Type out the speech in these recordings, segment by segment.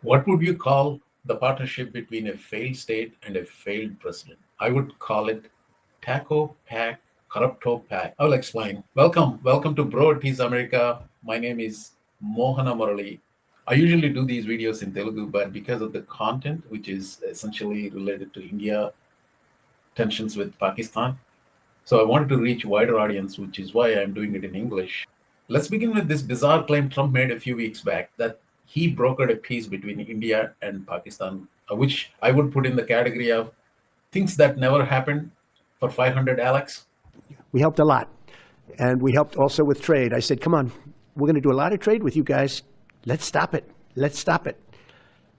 What would you call the partnership between a failed state and a failed president? I would call it Taco Pack, Corrupto Pack. I will explain. Welcome to Bro Tease America. My name is Mohana Murali. I usually do these videos in Telugu, but because of the content, which is essentially related to India, tensions with Pakistan, so I wanted to reach wider audience, which is why I'm doing it in English. Let's begin with this bizarre claim Trump made a few weeks back that he brokered a peace between India and Pakistan, which I would put in the category of things that never happened for 500 Alex. We helped a lot. And we helped also with trade. I said, come on, we're going to do a lot of trade with you guys. Let's stop it. Let's stop it.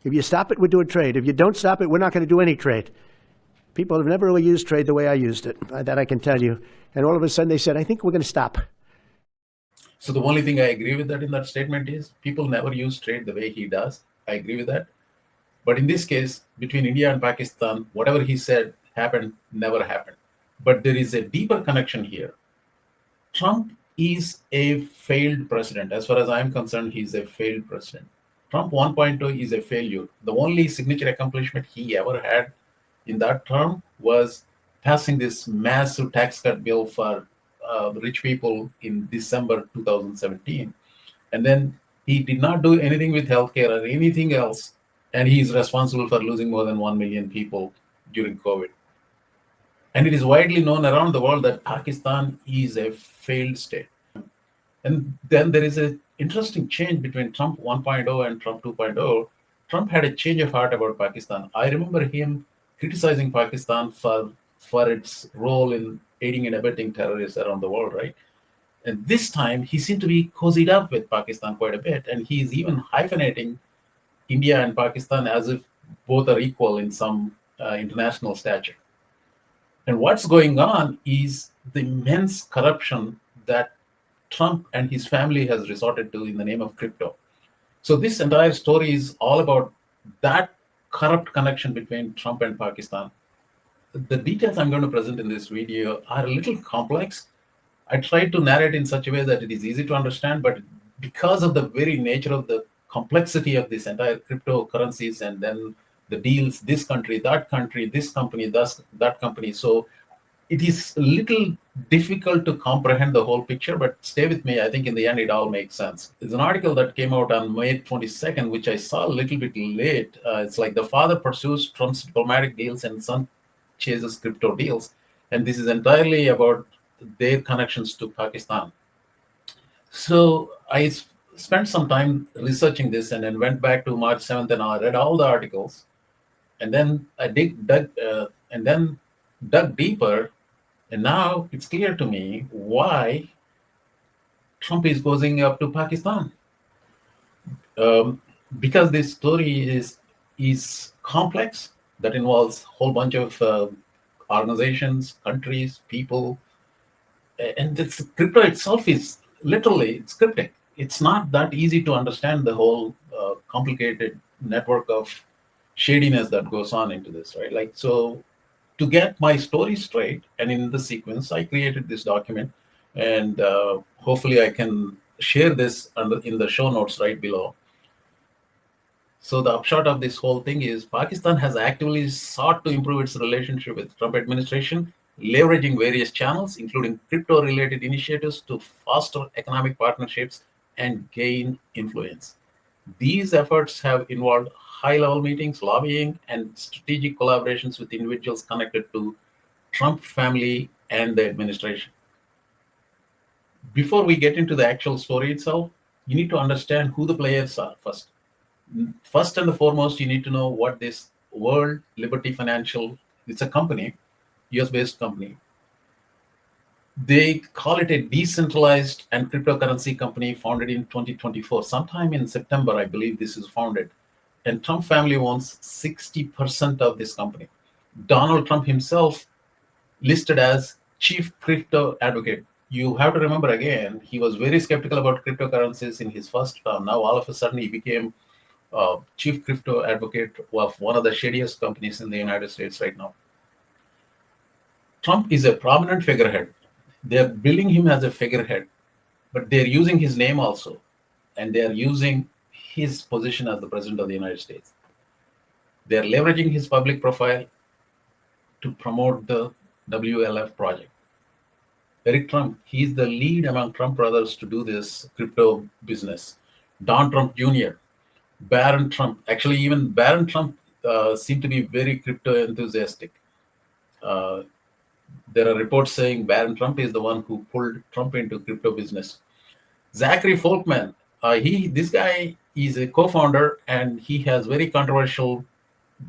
If you stop it, we're doing trade. If you don't stop it, we're not going to do any trade. People have never really used trade the way I used it. That I can tell you. And all of a sudden they said, I think we're going to stop. So the only thing I agree with that in that statement is people never use trade the way he does. I agree with that. But in this case, between India and Pakistan, whatever he said happened, never happened. But there is a deeper connection here. Trump is a failed president. As far as I'm concerned, he's a failed president. Trump 1.0 is a failure. The only signature accomplishment he ever had in that term was passing this massive tax cut bill for rich people in December 2017. And then he did not do anything with healthcare or anything else. And he is responsible for losing more than 1 million people during COVID. And it is widely known around the world that Pakistan is a failed state. And then there is an interesting change between Trump 1.0 and Trump 2.0. Trump had a change of heart about Pakistan. I remember him criticizing Pakistan for its role in aiding and abetting terrorists around the world, right? And this time he seemed to be cozied up with Pakistan quite a bit. And he's even hyphenating India and Pakistan as if both are equal in some international stature. And what's going on is the immense corruption that Trump and his family has resorted to in the name of crypto. So this entire story is all about that corrupt connection between Trump and Pakistan. The details I'm going to present in this video are a little complex. I tried to narrate in such a way that it is easy to understand, but because of the very nature of the complexity of this entire cryptocurrencies and then the deals, this country, this company, that company. So it is a little difficult to comprehend the whole picture, but stay with me. I think in the end, it all makes sense. There's an article that came out on May 22nd, which I saw a little bit late. It's like the father pursues Trump's diplomatic deals and son chases crypto deals. And this is entirely about their connections to Pakistan. So I spent some time researching this and then went back to March 7th and I read all the articles. And then I dug deeper. And now it's clear to me why Trump is going up to Pakistan. Because this story is complex, that involves a whole bunch of organizations, countries, people. And this crypto itself is literally, it's cryptic. It's not that easy to understand the whole complicated network of shadiness that goes on into this, right? Like, so to get my story straight and in the sequence, I created this document, and hopefully I can share this in the show notes right below. So the upshot of this whole thing is Pakistan has actively sought to improve its relationship with Trump administration, leveraging various channels, including crypto-related initiatives to foster economic partnerships and gain influence. These efforts have involved high-level meetings, lobbying, and strategic collaborations with individuals connected to Trump family and the administration. Before we get into the actual story itself, you need to understand who the players are first. First and the foremost, you need to know what this World Liberty Financial, it's a company, US-based company. They call it a decentralized and cryptocurrency company founded in 2024. Sometime in September, I believe this is founded. And Trump family owns 60% of this company. Donald Trump himself listed as chief crypto advocate. You have to remember again, he was very skeptical about cryptocurrencies in his first term. Now all of a sudden he became chief crypto advocate of one of the shadiest companies in the United States right now. Trump is a prominent figurehead. They're billing him as a figurehead, but they're using his name also. And they're using his position as the president of the United States. They're leveraging his public profile to promote the WLF project. Eric Trump, he's the lead among Trump brothers to do this crypto business. Don Trump Jr., Barron Trump, actually, even Barron Trump seemed to be very crypto enthusiastic. Uh, there are reports saying Barron Trump is the one who pulled Trump into crypto business. Zachary Folkman, this guy is a co-founder and he has very controversial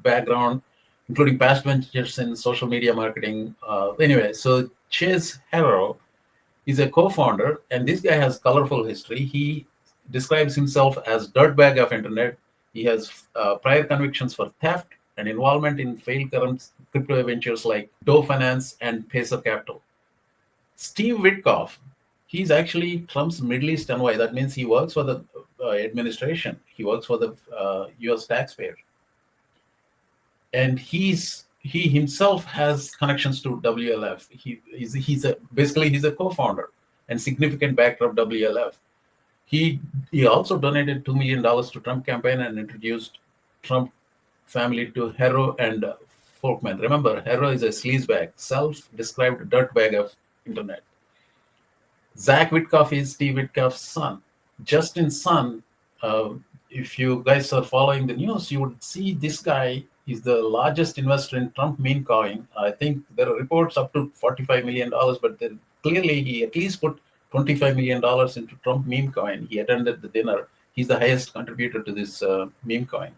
background, including past ventures in social media marketing. Anyway, so Chase Harrow is a co-founder, and this guy has colorful history. He describes himself as dirtbag of internet. He has prior convictions for theft and involvement in failed crypto ventures like Doe Finance and Pacer Capital. Steve Witkoff, he's actually Trump's Middle East envoy. That means he works for the administration. He works for the U.S. taxpayer, and he himself has connections to WLF. He's a co-founder and significant backer of WLF. He also donated $2 million to Trump campaign and introduced Trump family to Harrow and Folkman. Remember, Harrow is a sleazebag, self-described dirtbag of internet. Zach Witkoff is Steve Witkoff's son. Justin's son, if you guys are following the news, you would see this guy is the largest investor in Trump meme coin. I think there are reports up to $45 million, but clearly he at least put $25 million into Trump meme coin. He attended the dinner. He's the highest contributor to this meme coin.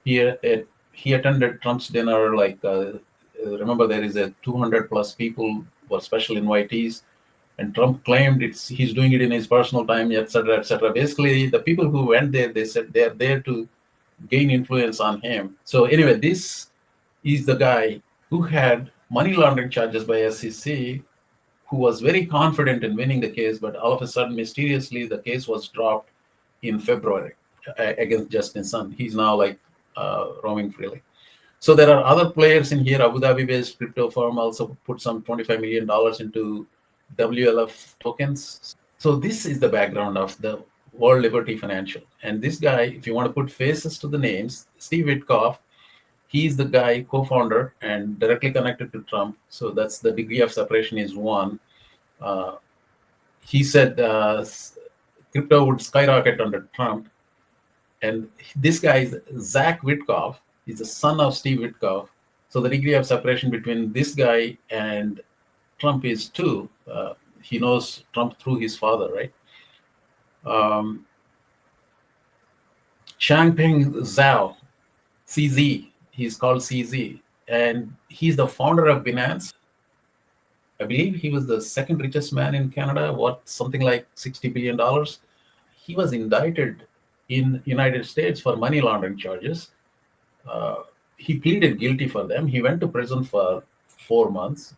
He attended Trump's dinner. Remember, there is a 200 plus people were special invitees, and Trump claimed he's doing it in his personal time, etc., etc. Basically, the people who went there, they said they're there to gain influence on him. So anyway, this is the guy who had money laundering charges by SEC, who was very confident in winning the case, but all of a sudden, mysteriously, the case was dropped in February against Justin's son. He's now roaming freely. So there are other players in here. Abu Dhabi-based crypto firm also put some $25 million into WLF tokens. So this is the background of the World Liberty Financial. And this guy, if you want to put faces to the names, Steve Witkoff, he's the guy, co-founder and directly connected to Trump. So that's the degree of separation is one. He said crypto would skyrocket under Trump. And this guy is Zach Witkoff. He's the son of Steve Witkoff. So the degree of separation between this guy and Trump is two. He knows Trump through his father, right? Changpeng Zhao, CZ, he's called CZ, and he's the founder of Binance. I believe he was the second richest man in Canada, something like $60 billion. He was indicted in United States for money laundering charges. He pleaded guilty for them. He went to prison for 4 months.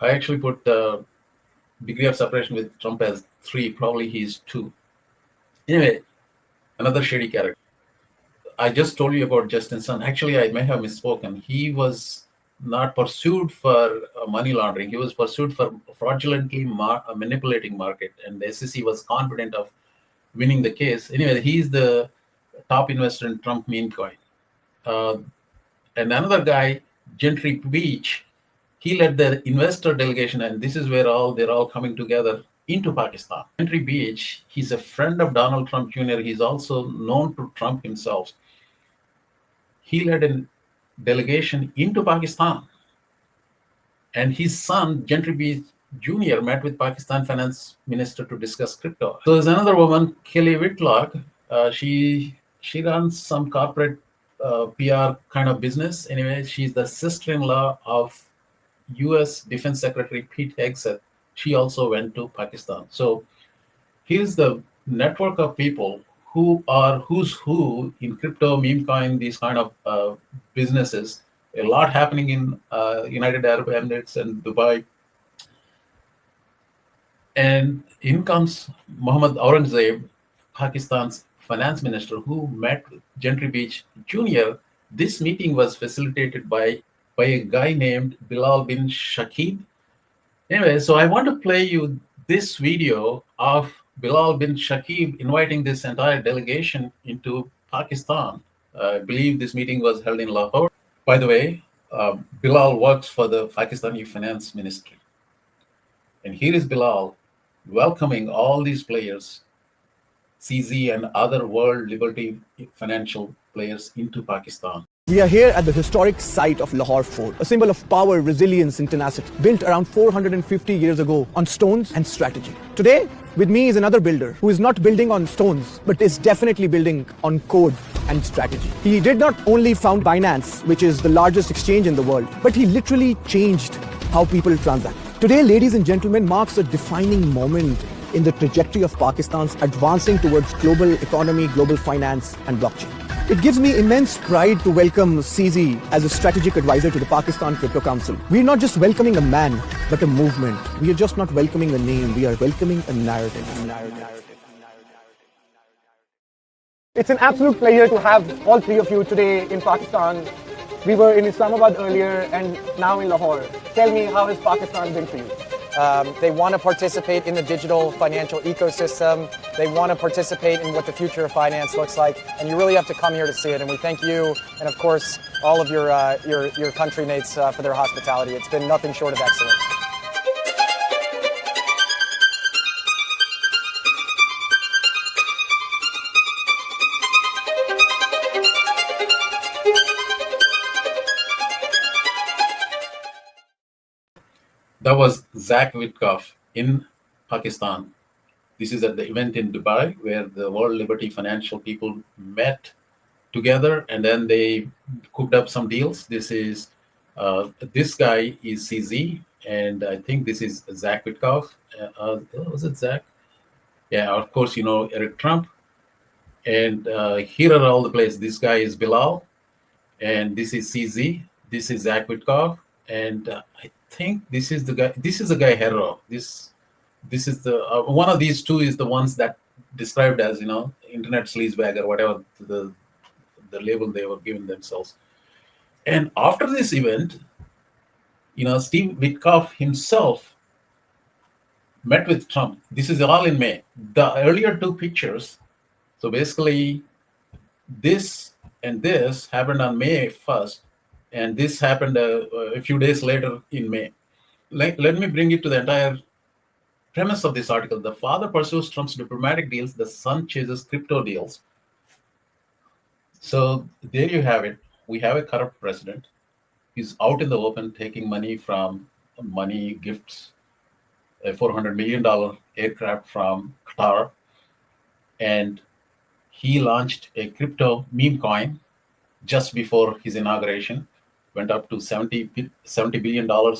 I actually put degree of separation with Trump as 3, probably he's 2. Anyway, another shady character. I just told you about Justin Sun. Actually, I may have misspoken. He was not pursued for money laundering. He was pursued for fraudulently manipulating market, and the SEC was confident of winning the case. Anyway, he's the top investor in Trump meme coin. And another guy, Gentry Beach, he led the investor delegation, and this is where they're all coming together into Pakistan. Gentry Beach, he's a friend of Donald Trump Jr. He's also known to Trump himself. He led a delegation into Pakistan, and his son, Gentry Beach Jr., met with Pakistan finance minister to discuss crypto. So there's another woman, Kelly Whitlock. She runs some corporate PR kind of business. Anyway, she's the sister-in-law of U.S. Defense Secretary Pete Hegseth. She also went to Pakistan. So here's the network of people who are who's who in crypto, meme coin, these kind of businesses. A lot happening in United Arab Emirates and Dubai. And in comes Mohammad Aurangzeb, Pakistan's finance minister, who met with Gentry Beach Jr. This meeting was facilitated by a guy named Bilal bin Shakib. Anyway, so I want to play you this video of Bilal bin Shakib inviting this entire delegation into Pakistan. I believe this meeting was held in Lahore. By the way, Bilal works for the Pakistani Finance Ministry. And here is Bilal welcoming all these players, CZ and other world liberty financial players, into Pakistan. We are here at the historic site of Lahore Fort, a symbol of power, resilience, and tenacity, built around 450 years ago on stones and strategy. Today, with me is another builder who is not building on stones, but is definitely building on code and strategy. He did not only found Binance, which is the largest exchange in the world, but he literally changed how people transact. Today, ladies and gentlemen, marks a defining moment in the trajectory of Pakistan's advancing towards global economy, global finance, and blockchain. It gives me immense pride to welcome CZ as a strategic advisor to the Pakistan Crypto Council. We are not just welcoming a man, but a movement. We are just not welcoming a name, we are welcoming a narrative. It's an absolute pleasure to have all three of you today in Pakistan. We were in Islamabad earlier and now in Lahore. Tell me, how has Pakistan been for you? They want to participate in the digital financial ecosystem. They want to participate in what the future of finance looks like. And you really have to come here to see it. And we thank you and, of course, all of your country mates for their hospitality. It's been nothing short of excellent. That was Zach Witkoff in Pakistan. This is at the event in Dubai where the World Liberty Financial people met together and then they cooked up some deals. This guy is CZ, and I think this is Zach Witkoff. Was it Zach? Yeah, of course, you know Eric Trump. And here are all the players. This guy is Bilal, and this is CZ. This is Zach Witkoff, and I think this is the guy. This is the guy Hero. This is the one of these two is the ones that described as internet sleazebag or whatever the label they were giving themselves. And after this event, Steve Witkoff himself met with Trump. This is all in May. The earlier two pictures, so basically this and this happened on May 1st, and this happened a few days later in May. Let me bring you to the entire premise of this article. The father pursues Trump's diplomatic deals, the son chases crypto deals. So there you have it. We have a corrupt president. He's out in the open taking money gifts, a $400 million aircraft from Qatar. And he launched a crypto meme coin just before his inauguration, went up to $70 billion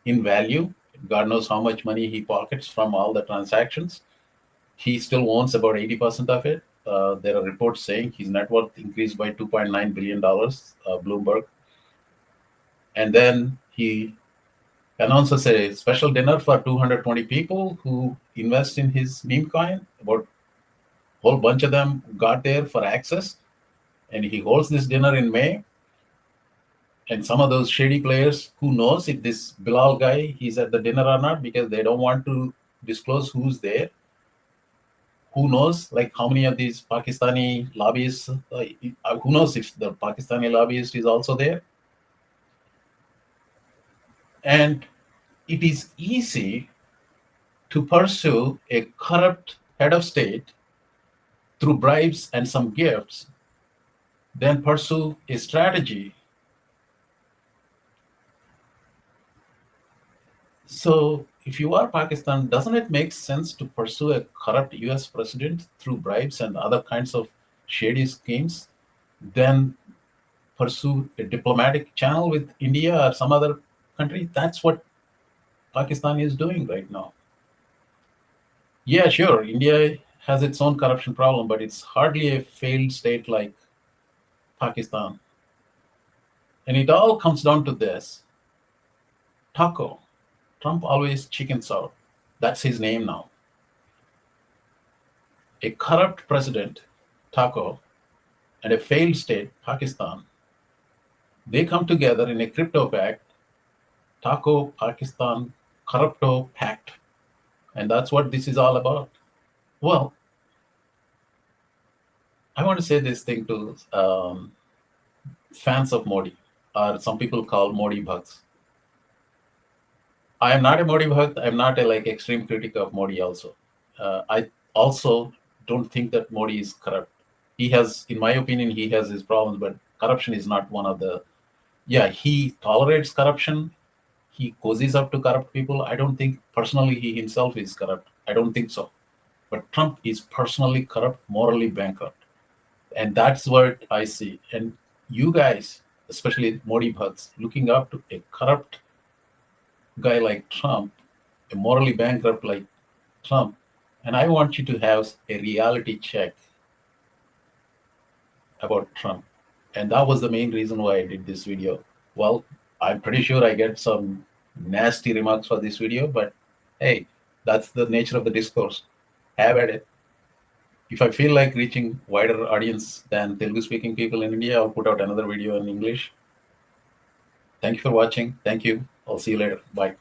in value. God knows how much money he pockets from all the transactions. He still owns about 80% of it. There are reports saying his net worth increased by $2.9 billion, Bloomberg. And then he announces a special dinner for 220 people who invest in his meme coin. About a whole bunch of them got there for access. And he holds this dinner in May. And some of those shady players, who knows if this Bilal guy, he's at the dinner or not, because they don't want to disclose who's there. Who knows, like how many of these Pakistani lobbyists, who knows if the Pakistani lobbyist is also there. And it is easy to pursue a corrupt head of state through bribes and some gifts, then pursue a strategy. So if you are Pakistan, doesn't it make sense to pursue a corrupt US president through bribes and other kinds of shady schemes, then pursue a diplomatic channel with India or some other country? That's what Pakistan is doing right now. Yeah, sure, India has its own corruption problem, but it's hardly a failed state like Pakistan. And it all comes down to this. Taco. Trump always chickens out. That's his name now. A corrupt president, Taco, and a failed state, Pakistan, they come together in a crypto pact, Taco Pakistan Corrupto Pact. And that's what this is all about. Well, I want to say this thing to fans of Modi, or some people call Modi bugs. I am not a Modi bhakt. I'm not a like extreme critic of Modi. Also, I also don't think that Modi is corrupt. He has, in my opinion, he has his problems, but corruption is not one of the. Yeah, he tolerates corruption. He cozies up to corrupt people. I don't think personally he himself is corrupt. I don't think so. But Trump is personally corrupt, morally bankrupt, and that's what I see. And you guys, especially Modi bhakts, looking up to a corrupt guy like Trump, a morally bankrupt like Trump, and I want you to have a reality check about Trump. And that was the main reason why I did this video. Well, I'm pretty sure I get some nasty remarks for this video, but hey, that's the nature of the discourse. Have at it. If I feel like reaching wider audience than Telugu speaking people in India, I'll put out another video in English. Thank you for watching. Thank you. I'll see you later. Bye.